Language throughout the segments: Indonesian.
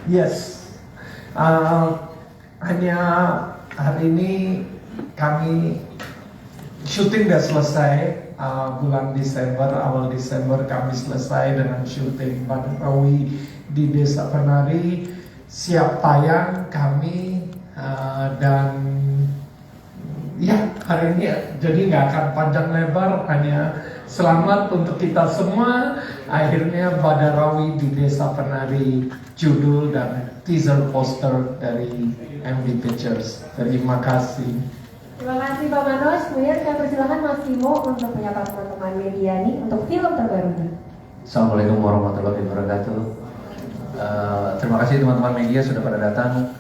Yes. Hanya hari ini kami syuting udah selesai. Bulan Desember, awal Desember kami selesai dengan syuting Badarawi di Desa Penari. Siap tayang kami dan ya hari ini jadi nggak akan panjang lebar, hanya selamat untuk kita semua. Akhirnya Badarawi di Desa Penari, judul dan teaser poster dari MD Pictures. Terima kasih. Terima kasih Pak Manoj. Kemudian saya persilakan Mas Timo untuk menyapa teman-teman media nih untuk film terbarunya. Assalamualaikum warahmatullahi wabarakatuh. Terima kasih teman-teman media sudah pada datang.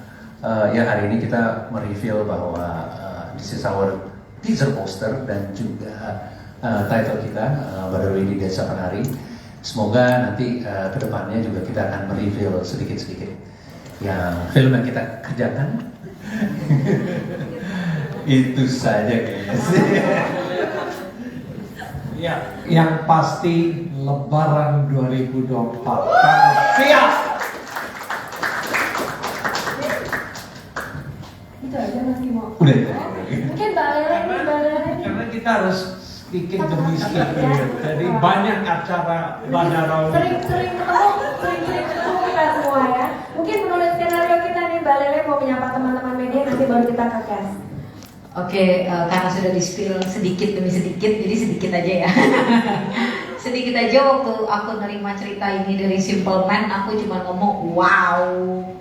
Ya hari ini kita mereveal bahwa this is our teaser poster dan juga title kita Badarawi di Desa Penari. Semoga nanti kedepannya juga kita akan mereveal sedikit-sedikit yang film yang kita kerjakan. Itu saja guys. Ya, yang pasti Lebaran 2024. Siap. Itu aja Mas Timo. Udah. Mungkin Mbak Lele nih. Karena kita harus sedikit demi sedikit. Jadi banyak acara Badarawi. Sering ketemu kita semua ya. Mungkin menurut skenario kita nih Mbak Lele mau menyapa teman-teman media, nanti baru kita ke cast. Oke, karena sudah di-spill sedikit demi sedikit, jadi sedikit aja ya. Sedikit aja waktu aku nerima cerita ini dari Simple Man, aku cuma ngomong, wow,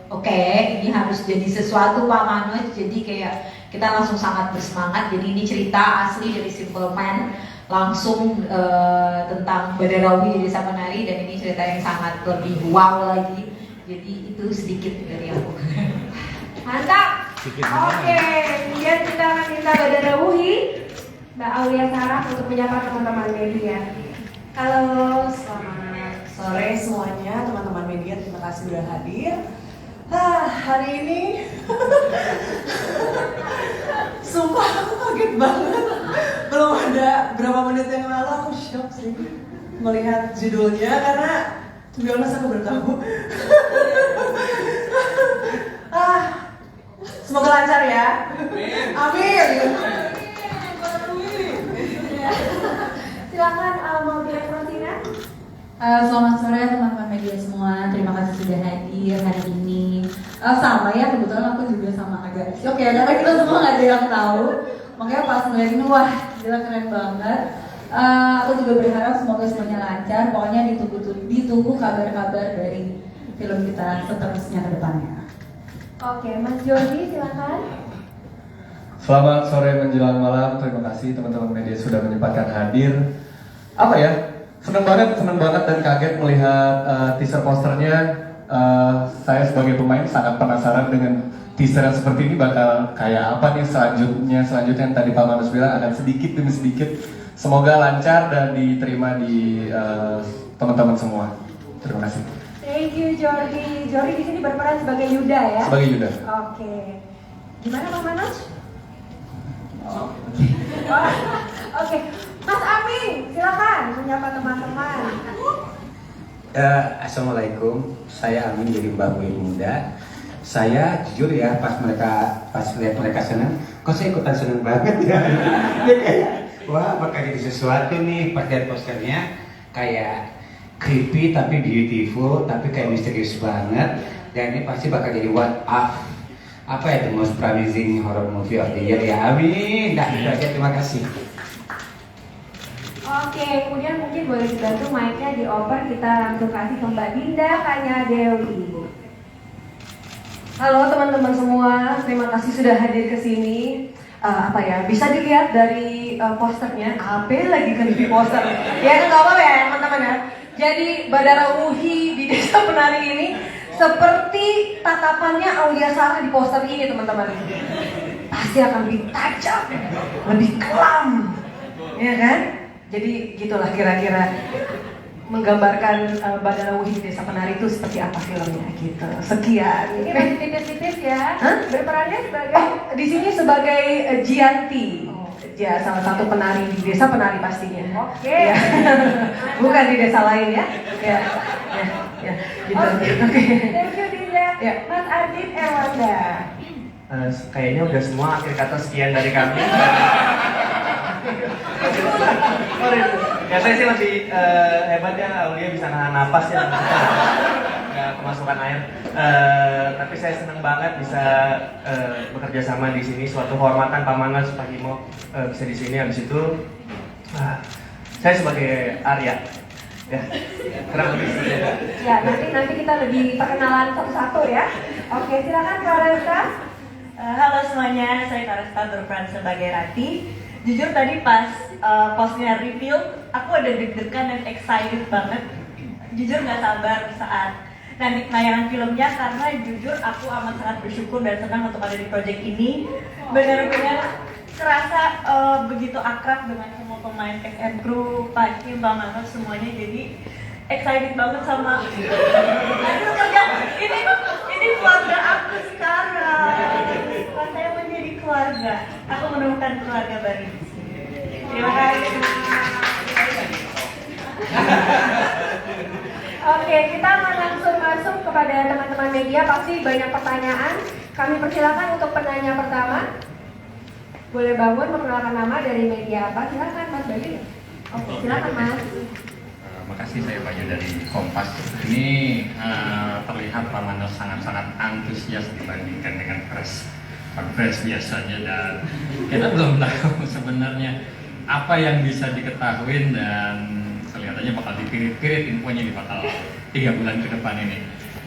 oke, ini harus jadi sesuatu Pak Manoj. Jadi kayak kita langsung sangat bersemangat. Jadi ini cerita asli dari Simple Man, langsung tentang Badarawi di Desa Penari, dan ini cerita yang sangat lebih wow lagi. Jadi itu sedikit dari aku. Mantap. Oke, kemudian kita akan minta Badarawi Mbak Aulia Sarah untuk menyapa teman-teman media. Halo, selamat sore semuanya teman-teman media, terima kasih sudah hadir. Hari ini sumpah aku kaget banget. Belum ada berapa menit yang lalu aku shock sih melihat judulnya, karena to be honest aku baru tahu. Semoga lancar ya. Amin. Silakan mau Rosina. Selamat sore teman-teman media semua. Terima kasih sudah hadir hari ini. Sama ya, kebetulan aku juga sama agak shock ya, karena kita semua nggak ada yang tahu. Makanya pas ngeliat ini, wah gila keren banget. Aku juga berharap semoga semuanya lancar. Pokoknya ditunggu kabar-kabar dari film kita seterusnya ke depannya. Oke, Mas Jordi silakan. Selamat sore menjelang malam. Terima kasih teman-teman media sudah menyempatkan hadir. Apa ya? Senang banget dan kaget melihat teaser posternya. Saya sebagai pemain sangat penasaran dengan teaser yang seperti ini bakal kayak apa nih selanjutnya yang tadi Pak Manus bilang akan sedikit demi sedikit. Semoga lancar dan diterima di teman-teman semua. Terima kasih. Thank you Jordi. Jordi di sini berperan sebagai Yuda ya. Sebagai Yuda. Oke. Gimana Pak Manoj? Oke. Mas Amin, silakan menyapa teman-teman. Assalamualaikum, saya Amin dari Mbak Wei Muda. Saya jujur ya, pas lihat mereka senang, kok saya ikutan senang banget ya. Dia kayak, wah bakal jadi sesuatu nih. Pas lihat posternya kayak creepy tapi beautiful, tapi kayak misterius banget. Dan ini pasti bakal jadi apa ya, the most promising horror movie of the year ya. Amin. Dah itu aja, terima kasih. Oke, kemudian mungkin boleh dibantu mic-nya dioper, kita langsung kasih ke Mbak Dinda Kanya Dewi. Halo teman-teman semua, terima kasih sudah hadir ke sini. Bisa dilihat dari posternya, lagi kan di poster. Ya nggak apa-apa ya teman-teman ya. Jadi Badarawi di Desa Penari ini seperti tatapannya Aulia Sarah di poster ini teman-teman. Pasti akan lebih tajam, lebih kelam, ya kan? Jadi gitulah kira-kira menggambarkan Badarawi di Desa Penari itu seperti apa filmnya gitu. Sekian. Ini masih tipis-tipis ya. Berperannya sebagai Di sini sebagai Gianti. Ya, salah satu penari di Desa Penari pastinya. Oke. Ya. Bukan di desa lain ya. Ya. Gitu. Oke. Oke. Thank you Dinda. Ya. Mas Ardit Erwanda. Kayaknya udah semua akhir kata sekian dari kami. Ya saya sih lebih hebatnya Aulia bisa nahan napas ya, nggak kemasukan air. Tapi saya senang banget bisa bekerja sama di sini. Suatu kehormatan Pak Manas, Pak Himo bisa di sini. Habis itu saya sebagai Arya. Ya, kurang lebih seperti itu. Ya, nanti kita lebih perkenalan satu-satu ya. Oke, silakan Kak Resta. Halo semuanya, saya Karesta berperan sebagai Rati. Jujur tadi pas postnya reveal, aku ada deg-degan dan excited banget. Jujur nggak sabar saat nanti penayangan filmnya, karena jujur aku amat sangat bersyukur dan senang untuk ada di project ini. Benar-benar kerasa begitu akrab dengan semua pemain cast and crew, Pak Kim, Bang Manos, semuanya. Jadi excited banget sama aduh kerja ini keluarga aku sekarang. Setelah saya menjadi keluarga, aku menemukan keluarga baru di sini. Terima kasih. Oke, kita akan langsung masuk kepada teman-teman media. Pasti banyak pertanyaan. Kami persilakan untuk penanya pertama. Boleh bangun memperkenalkan nama dari media apa? Silakan Mas Bayu. Oke, silakan Mas. Makasih, saya Bayu dari Kompas. Ini terlihat Pak Manos sangat-sangat antusias dibandingkan dengan press biasanya, dan kita belum tahu sebenarnya apa yang bisa diketahui, dan kelihatannya bakal dipirit-pirit infonya di bakal 3 bulan ke depan ini.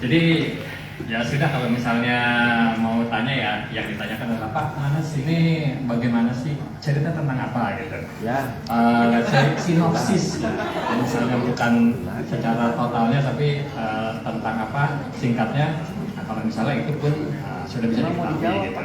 Jadi ya sudah, kalau misalnya mau tanya ya yang ditanyakan adalah Pak Manos ini bagaimana sih, cerita tentang apa gitu ya, sinopsis misalnya, bukan secara totalnya tapi tentang apa singkatnya. Nah, kalau misalnya itu pun sudah bisa diketahui gitu.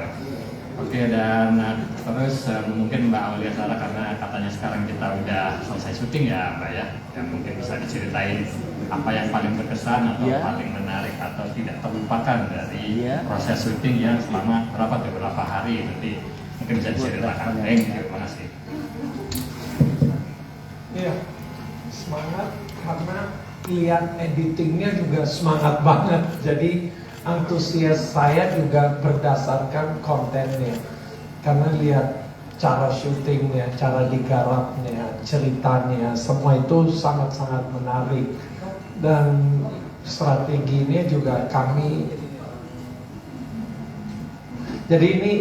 Oke, dan terus mungkin Mbak Aulia Sarah, karena katanya sekarang kita udah selesai syuting ya Mbak ya, yang mungkin bisa diceritain apa yang paling berkesan atau paling menarik atau tidak terlupakan dari proses syuting yang selama beberapa hari, nanti mungkin bisa diceritakan. Terima kasih. Iya, semangat karena lihat editingnya juga semangat banget. Jadi antusias saya juga berdasarkan kontennya, karena lihat cara syutingnya, cara digarapnya, ceritanya, semua itu sangat-sangat menarik. Dan strateginya juga kami, jadi ini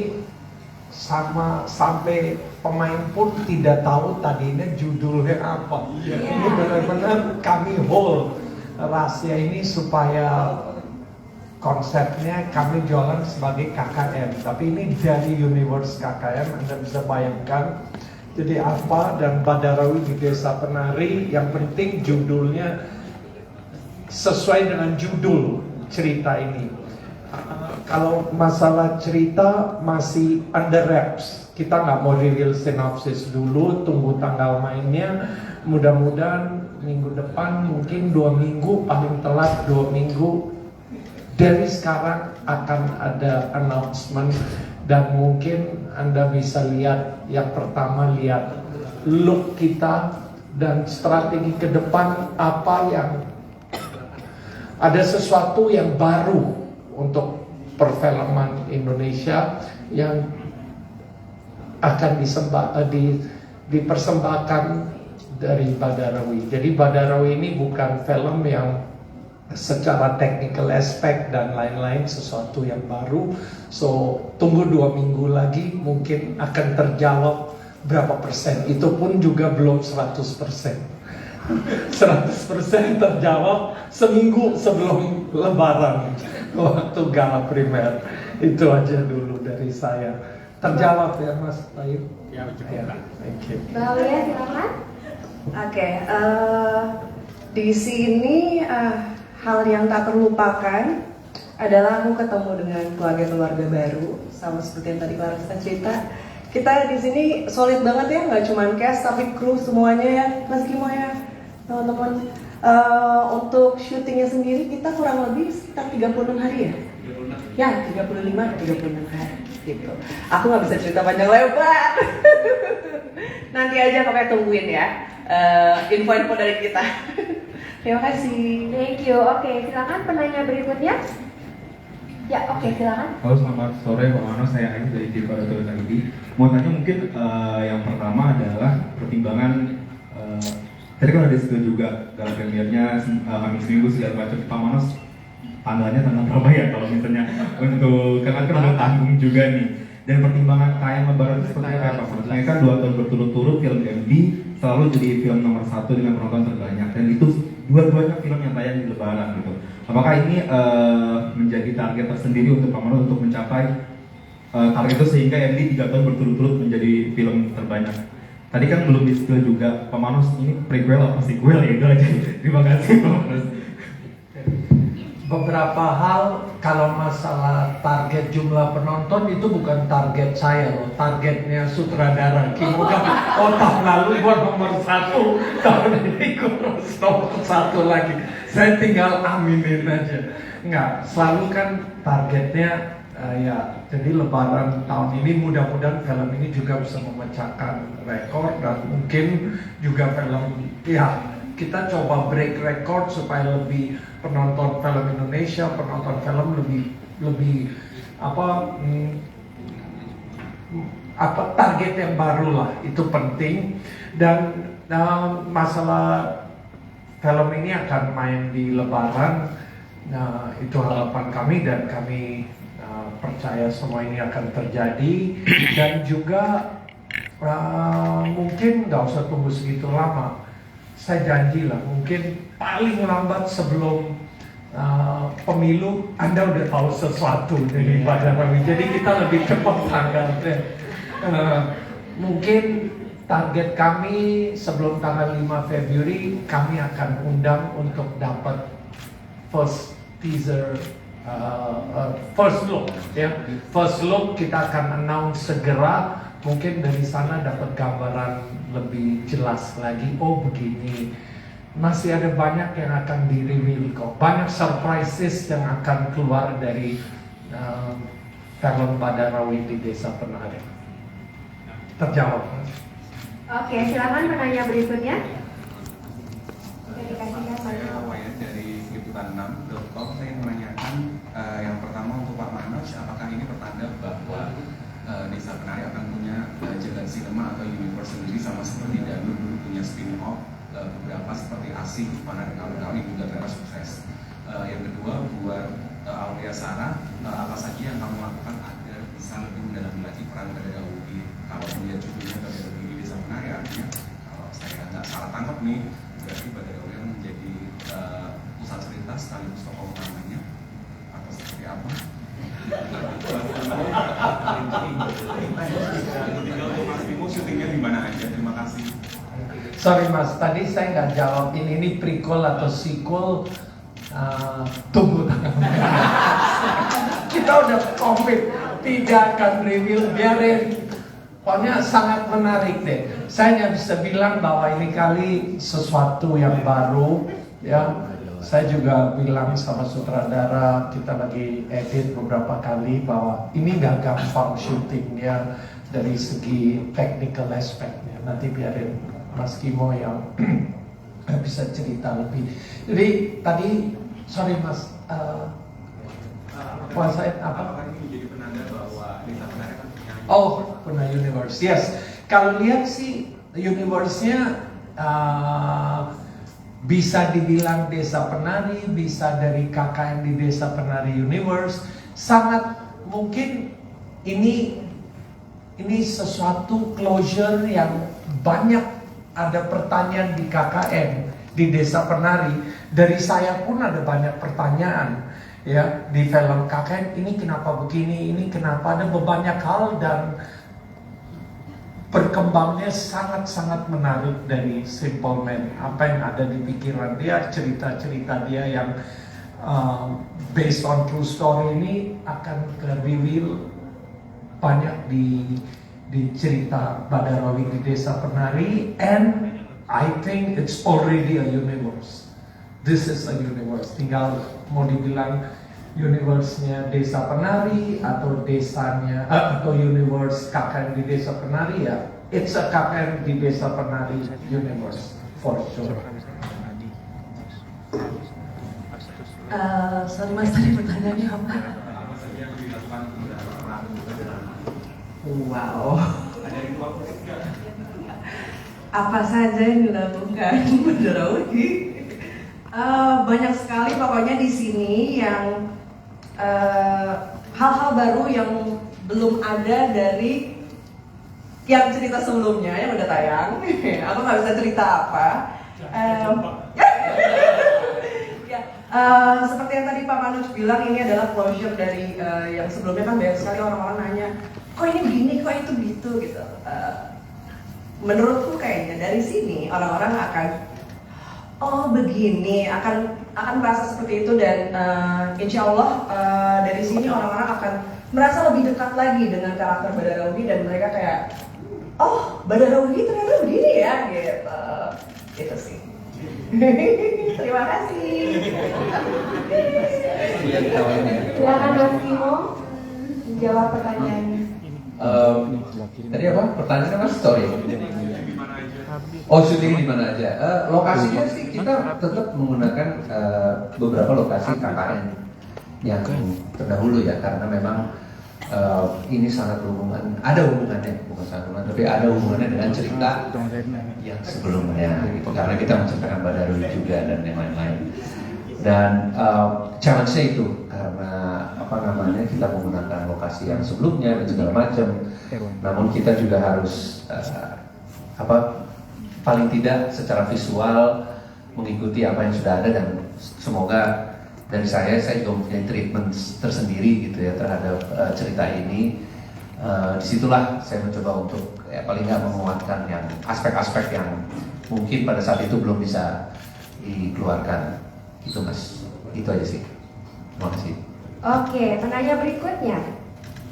sampai pemain pun tidak tahu tadinya judulnya apa. Ini benar-benar kami hold rahasia ini supaya konsepnya kami jualan sebagai KKN, tapi ini dari universe KKN. Anda bisa bayangkan jadi apa, dan Badarawi di Desa Penari, yang penting judulnya sesuai dengan judul cerita ini. Kalau masalah cerita masih under wraps, kita nggak mau reveal sinopsis dulu, tunggu tanggal mainnya. Mudah-mudahan minggu depan, mungkin 2 minggu, paling telat 2 minggu dari sekarang akan ada announcement, dan mungkin Anda bisa lihat, yang pertama lihat look kita dan strategi ke depan, apa yang ada sesuatu yang baru untuk perfilman Indonesia yang akan dipersembahkan dari Badarawi. Jadi Badarawi ini bukan film yang secara technical aspect dan lain-lain, sesuatu yang baru. So tunggu 2 minggu lagi, mungkin akan terjawab berapa persen. Itu pun juga belum 100%. 100% terjawab seminggu sebelum Lebaran, waktu gala primer. Itu aja dulu dari saya. Terjawab ya Mas Bayu? Ya, cukup. Thank you. Mbak Aulia silakan. Oke, di sini hal yang tak terlupakan adalah aku ketemu dengan keluarga-keluarga baru, sama seperti yang tadi Clarissa cerita. Kita di sini solid banget ya, nggak cuma cast tapi kru semuanya ya, Mas Kimo ya, teman-teman. Untuk syutingnya sendiri kita kurang lebih sekitar 36 hari ya? Ya, 35-36 hari gitu. Aku nggak bisa cerita panjang lebar. Nanti aja pokoknya tungguin ya info-info dari kita. Terima kasih. Thank you. Oke, silakan penanya berikutnya. Ya, oke, silakan. Halo, selamat sore Pak Mano, saya Ayu dari Tirtorio ID. Mau tanya mungkin yang pertama adalah pertimbangan tadi kan ada diskusi juga dalam premiernya kami seminggu segala macam. Pak Mano tanggalnya tanggal berapa ya kalau misalnya untuk kan udah tanggung juga nih. Dan pertimbangan tayang lebaran itu seperti apa Pak Mano? Saya kan 2 tahun berturut-turut film MD selalu jadi film nomor 1 dengan penonton terbanyak, dan itu dua-duanya film yang tayang di lebaran gitu. Apakah ini menjadi target tersendiri untuk Pak Mano untuk mencapai target itu sehingga MD 3 tahun berturut-turut menjadi film terbanyak? Tadi kan belum di-spill juga, Pak Mano ini prequel apa sequel ya, itu aja. Terima kasih Pak Mano. Beberapa hal, kalau masalah target jumlah penonton itu bukan target saya loh, targetnya sutradara. Kimo kan, tahun lalu gua nomor 1, tahun ini gua harus nomor 1 lagi. Saya tinggal aminin aja. Enggak, selalu kan targetnya ya, jadi lebaran tahun ini mudah-mudahan film ini juga bisa memecahkan rekor, dan mungkin juga film, ya kita coba break record supaya lebih penonton film Indonesia, penonton film lebih target yang baru lah, itu penting. Dan masalah film ini akan main di Lebaran, nah itu harapan kami, dan kami percaya semua ini akan terjadi. Dan juga mungkin nggak usah tunggu segitu lama, saya janji lah, mungkin paling lambat sebelum pemilu Anda udah tahu sesuatu dari Pak Jokowi. Jadi kita lebih cepat tanggalnya. Mungkin target kami sebelum tanggal 5 Februari kami akan undang untuk dapat first teaser, first look ya. First look kita akan announce segera. Mungkin dari sana dapat gambaran lebih jelas lagi. Oh begini, masih ada banyak yang akan di-reveal kok. Banyak surprises yang akan keluar dari film Badarawi di Desa Penari. Terjawab. Oke, silakan penanya berikutnya. Dari liputan6.com saya menanyakan yang pertama untuk Pak Manos, apakah ini pertanda bahwa Desa Penari akan punya jalan sinema atau universe sendiri sama seperti Danu dulu punya spin-off beberapa seperti Asing, Mana dan kawan-kawan juga ternyata sukses. Yang kedua, buat Aulia Sarah, apa saja yang kamu lakukan agar bisa lebih mendalami lagi peran Badara Ubi? Kalau melihat judulnya Badara Ubi di Desa Penari, artinya kalau saya nggak salah tangkap nih, berarti Badara Ubi menjadi pusat cerita sekaligus tokoh utamanya, atau seperti apa? Syutingnya di mana aja? Terima kasih. Sorry Mas, tadi saya nggak jawab ini prequel atau sequel. Tunggu kita udah komit, tidak akan reveal, biarin. Pokoknya sangat menarik deh. Saya hanya bisa bilang bahwa ini kali sesuatu yang baru ya. Saya juga bilang sama sutradara, kita lagi edit beberapa kali, bahwa ini nggak gampang syutingnya dari segi technical aspeknya. Nanti biarin Mas Kimo yang bisa cerita lebih. Jadi tadi, sorry Mas, puasa apa? Ini menjadi penanda bahwa Desa Penari akan punya. Oh, punya universe. Yes. Kalau lihat sih universe-nya bisa dibilang Desa Penari, bisa dari KKN di Desa Penari Universe. Sangat mungkin ini sesuatu closure yang banyak ada pertanyaan di KKN di Desa Penari. Dari saya pun ada banyak pertanyaan ya di film KKN, ini kenapa begini, ini kenapa, ada banyak hal, dan berkembangnya sangat-sangat menarik dari Simple Man. Apa yang ada di pikiran dia, cerita-cerita dia yang based on true story ini akan ke-reveal banyak di cerita Badarawi di Desa Penari. And I think it's already a universe. This is a universe. Tinggal mau dibilang universe-nya Desa Penari atau desanya atau universe KKN di Desa Penari, ya it's a KKN di Desa Penari universe for sure. Sorry Mas, tadi pertanyaannya apa? yang udah pernah berjalan? Wow. Ada ritual khusus nggak? Apa saja yang dilakukan Badarawi? Banyak sekali pokoknya di sini yang hal-hal baru yang belum ada dari yang cerita sebelumnya yang udah tayang. Aku nggak bisa cerita apa. Seperti yang tadi Pak Manoj bilang, ini adalah closure dari yang sebelumnya kan banyak sekali orang-orang nanya, kok ini begini, kok itu gitu gitu. Menurutku kayaknya dari sini orang-orang akan oh begini, akan merasa seperti itu dan insya Allah dari sini orang-orang akan merasa lebih dekat lagi dengan karakter Badarawi dan mereka kayak oh Badarawi ternyata begini ya gitu, gitu sih. Terima kasih. Silakan Mas Kimo menjawab pertanyaannya. Tadi apa? Pertanyaannya Mas? Sorry. Oh, syuting di mana aja? Lokasinya sih kita tetap menggunakan beberapa lokasi KKN yang terdahulu ya, karena memang ini sangat ada hubungannya, bukan sangat hubungan, tapi ada hubungannya dengan cerita yang sebelumnya, gitu. Karena kita menceritakan Badarawi juga dan yang lain-lain. Dan challenge-nya itu karena apa namanya kita menggunakan lokasi yang sebelumnya dan segala macam. Namun kita juga harus paling tidak secara visual mengikuti apa yang sudah ada dan semoga dari saya juga mempunyai treatment tersendiri gitu ya terhadap cerita ini. Disitulah saya mencoba untuk paling nggak menguatkan yang aspek-aspek yang mungkin pada saat itu belum bisa dikeluarkan. Itu Mas, itu aja sih. Terima kasih. Oke, penanya berikutnya.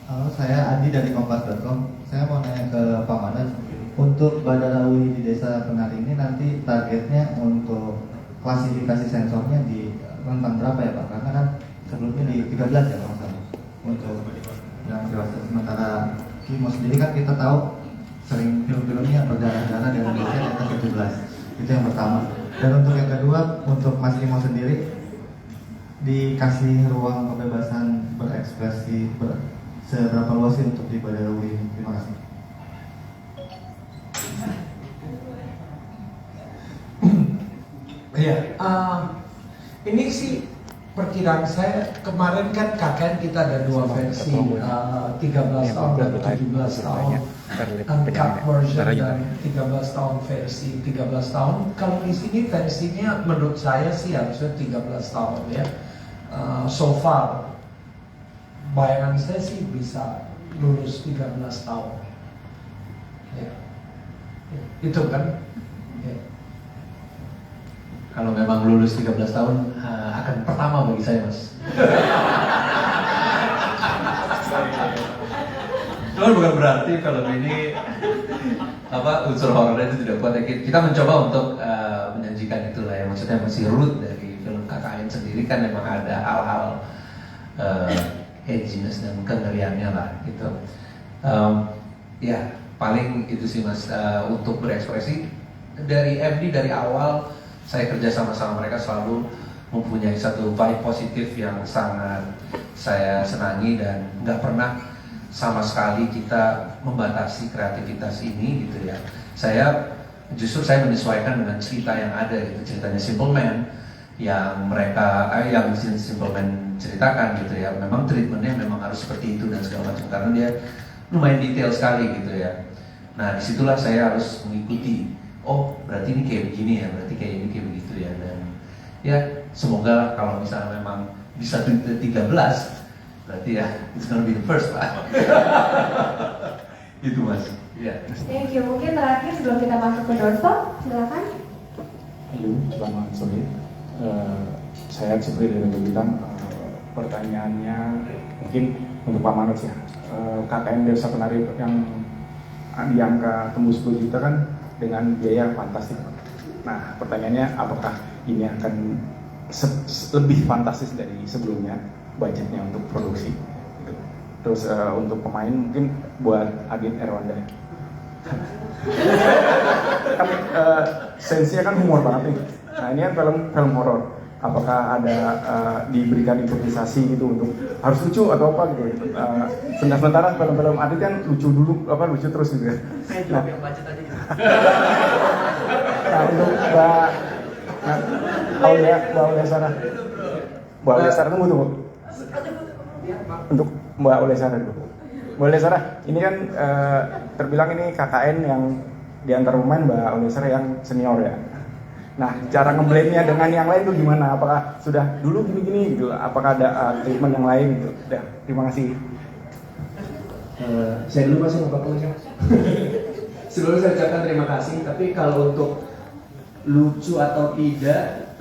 Halo, saya Adi dari kompas.com. Saya mau nanya ke Pak Manoj, untuk Badarawi di Desa Penari ini nanti targetnya untuk klasifikasi sensornya di rentang berapa ya Pak? Karena kan sebelumnya di 13 ya Pak Manoj. Untuk yang dewasa, sementara Kimo sendiri kan kita tahu sering film-filmnya berdarah-darah dan Indonesia di atas 17. Itu yang pertama. Dan untuk yang kedua, untuk Mas Kimo sendiri dikasih ruang kebebasan berekspresi seberapa luas sih untuk di Badarawi ini? Terima kasih. Iya, ini sih perkiraan saya kemarin kan KKN kita ada dua versi, 13 tahun dan 17 tahun, uncut version dan 13 tahun versi 13 tahun. Kalau di sini versinya menurut saya sih harusnya 13 tahun ya. So far bayangan saya sih bisa lulus 13 tahun. Ya. Itu kan. Ya. Kalau memang lulus 13 tahun akan pertama bagi saya Mas. Cuman bukan berarti kalau ini unsur horornya itu tidak kuat. Kita mencoba untuk menyajikan itulah ya, maksudnya masih root dari film KKN sendiri kan memang ada hal-hal edginess dan kengeriannya lah gitu. Ya paling itu sih Mas, untuk berekspresi dari MD dari awal saya kerja sama mereka selalu mempunyai satu vibe positif yang sangat saya senangi dan nggak pernah sama sekali kita membatasi kreativitas ini gitu ya. Saya menyesuaikan dengan cerita yang ada gitu, ceritanya Simple Man yang yang Simple Man ceritakan gitu ya. Memang treatmentnya memang harus seperti itu dan segala macam karena dia lumayan detail sekali gitu ya. Nah disitulah saya harus mengikuti. Oh berarti ini kayak begini ya, berarti kayak ini kayak begitu ya. Dan ya semoga kalau misalnya memang bisa 13 berarti ya it's gonna be the first lah. Itu Mas. Ya. Thank you. Mungkin terakhir sebelum kita masuk ke doorstop, silakan. Halo, selamat sore. Saya seperti dari bilang, pertanyaannya mungkin untuk Pak Manoj ya. KKN Desa Penari yang di angka tembus 10 juta kan dengan biaya fantastis. Nah, pertanyaannya apakah ini akan lebih fantastis dari sebelumnya budgetnya untuk produksi? Gitu. Terus untuk pemain mungkin buat Adit Erwanda. Kan sensinya kan humor banget nih. Nah ini kan film horor. apakah ada diberikan improvisasi gitu untuk harus lucu atau apa gitu. Sementara film-film Adit kan lucu dulu, lucu terus gitu. Saya jawab yang budget aja. Nah untuk Mbak Aulia Sarah. Mbak Aulia Sarah tunggu. Untuk Mbak Aulia Sarah dulu. Mbak Aulia Sarah, ini kan terbilang ini KKN yang di antara pemain Mbak Aulia Sarah yang senior ya. Nah, cara ngeblendnya dengan yang lain itu gimana? Apakah sudah dulu gini-gini gitu? Apakah ada treatment yang lain gitu? Udah, terima kasih. Saya dulu masih nggak apa-apa. Sebelumnya saya ucapkan terima kasih. Tapi kalau untuk lucu atau tidak,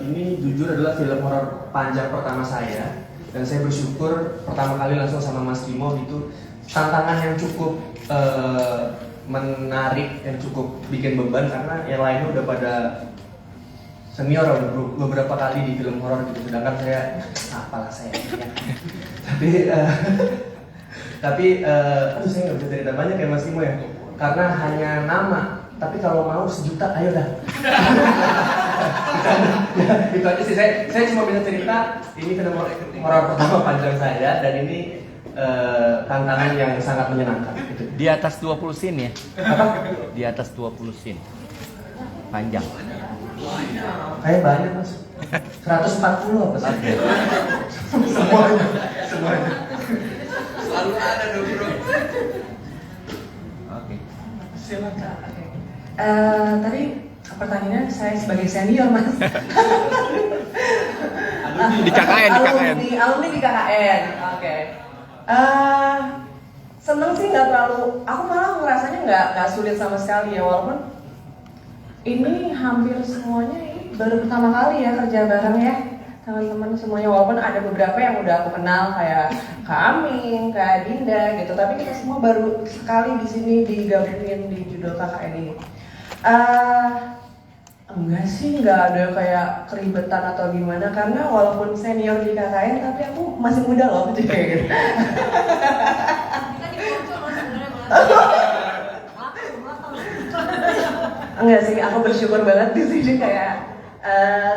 ini jujur adalah film horor panjang pertama saya. Dan saya bersyukur pertama kali langsung sama Mas Timo itu tantangan yang cukup menarik, yang cukup bikin beban karena yang lainnya udah pada senior, udah beberapa kali di film horor gitu, sedangkan saya apalah saya ya. tapi aduh saya nggak bisa cerita banyak ya Mas Timo ya, karena hanya nama, tapi kalau mau 1 juta ayo dah. Itu aja sih, saya cuma bisa cerita ini film horor pertama panjang saya dan ini tantangan yang sangat menyenangkan gitu. Di atas 20 scene ya? Apa? Di atas 20 scene panjang. Kayak banyak Mas. 140 apa sih? Semuanya. Selalu ada dong bro. Oke. Silakan. Tadi pertanyaannya saya sebagai senior Mas. Di KKN. Alumni di KKN. Oke. Seneng sih, nggak terlalu. Aku malah ngerasanya nggak sulit sama sekali ya, walaupun ini hampir semuanya ini baru pertama kali ya kerja bareng ya teman-teman semuanya, walaupun ada beberapa yang udah aku kenal kayak Kak Aming, Kak Dinda gitu, tapi kita semua baru sekali di sini digabungin di judul KKN ini. Enggak sih, nggak ada kayak keribetan atau gimana, karena walaupun senior di KKN tapi aku masih muda loh, jadi kayak gitu. Enggak sih, aku bersyukur banget di sini kayak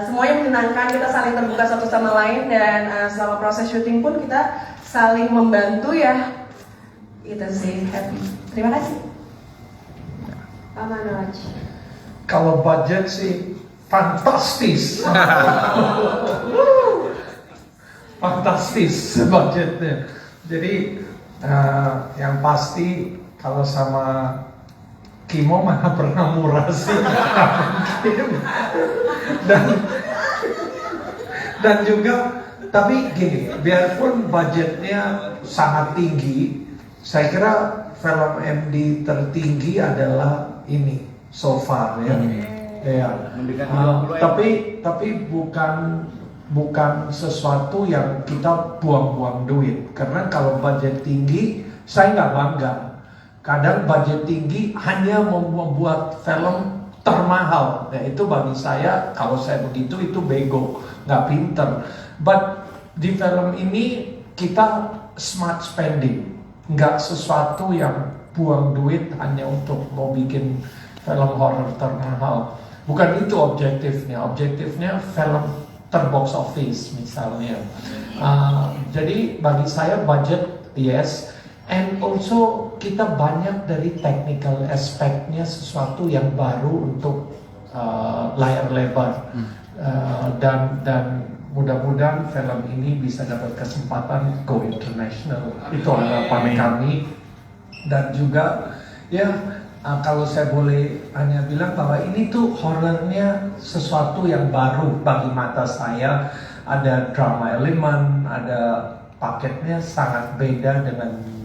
semuanya menyenangkan, kita saling terbuka satu sama lain dan selama proses syuting pun kita saling membantu ya. Itu sih, happy. Terima kasih. Pak Manoj. Kalau budget sih fantastis. Fantastis budgetnya. Jadi yang pasti kalau sama Kimo mana pernah murah sih. dan juga tapi gini, biarpun budgetnya sangat tinggi, saya kira film MD tertinggi adalah ini so far ya. Ya. Tapi bukan sesuatu yang kita buang-buang duit, karena kalau budget tinggi saya nggak bangga. Kadang budget tinggi hanya membuat film termahal. Nah, itu bagi saya, kalau saya begitu itu bego, nggak pinter. But di film ini kita smart spending, nggak sesuatu yang buang duit hanya untuk mau bikin film horror termahal. Bukan itu objektifnya. Objektifnya film terbox office misalnya. Jadi bagi saya budget yes. And also kita banyak dari technical aspeknya sesuatu yang baru untuk layar lebar dan mudah-mudahan film ini bisa dapat kesempatan go international. Itu harapan kami. Dan juga ya kalau saya boleh hanya bilang bahwa ini tuh horornya sesuatu yang baru bagi mata saya. Ada drama elemen, ada paketnya sangat beda dengan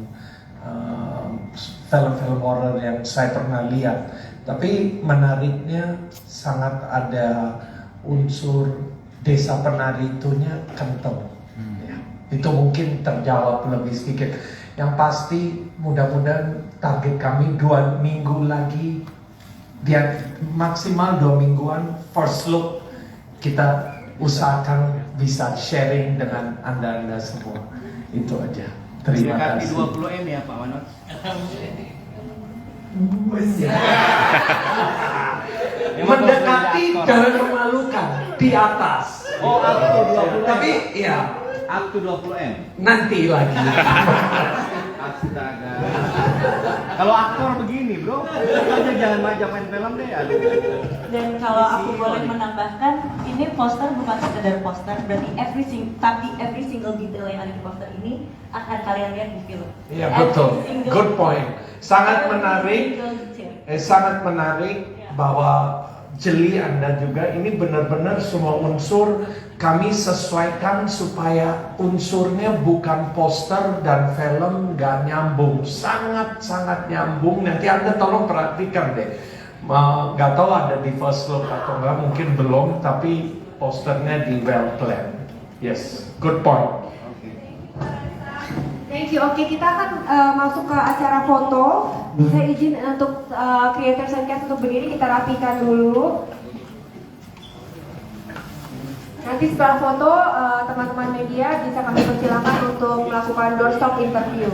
film-film horor yang saya pernah lihat. Tapi menariknya sangat ada unsur desa penari itunya kental. Ya, itu mungkin terjawab lebih sedikit. Yang pasti mudah-mudahan target kami 2 minggu lagi, biar maksimal 2 mingguan first look kita usahakan bisa sharing dengan anda semua. Itu aja. Terima kasih. 20M ya Pak Manoj. Mendekati jangan memalukan. di atas. Oh, up to 20. Tapi ya Up to 20M. nanti lagi. Astaga. Kalau aktor begini, bro, aja jangan majak main film deh. Aduh. Dan kalau aku boleh menambahkan, ini poster bukan sekedar poster, berarti tapi every single detail yang ada di poster ini akan kalian lihat di film. Iya betul, good point. Sangat menarik, sangat menarik bahwa jeli Anda juga ini benar-benar semua unsur kami sesuaikan supaya unsurnya bukan poster dan film gak nyambung, sangat-sangat nyambung. Nanti Anda tolong perhatikan deh, gak tahu ada di first look atau enggak, mungkin belum, tapi posternya di well planned. Yes, good point. Thank you. Oke, kita akan masuk ke acara foto. Saya izin untuk creators and cast untuk berdiri, kita rapikan dulu. Nanti setelah foto, teman-teman media bisa kami persilakan untuk melakukan doorstop interview.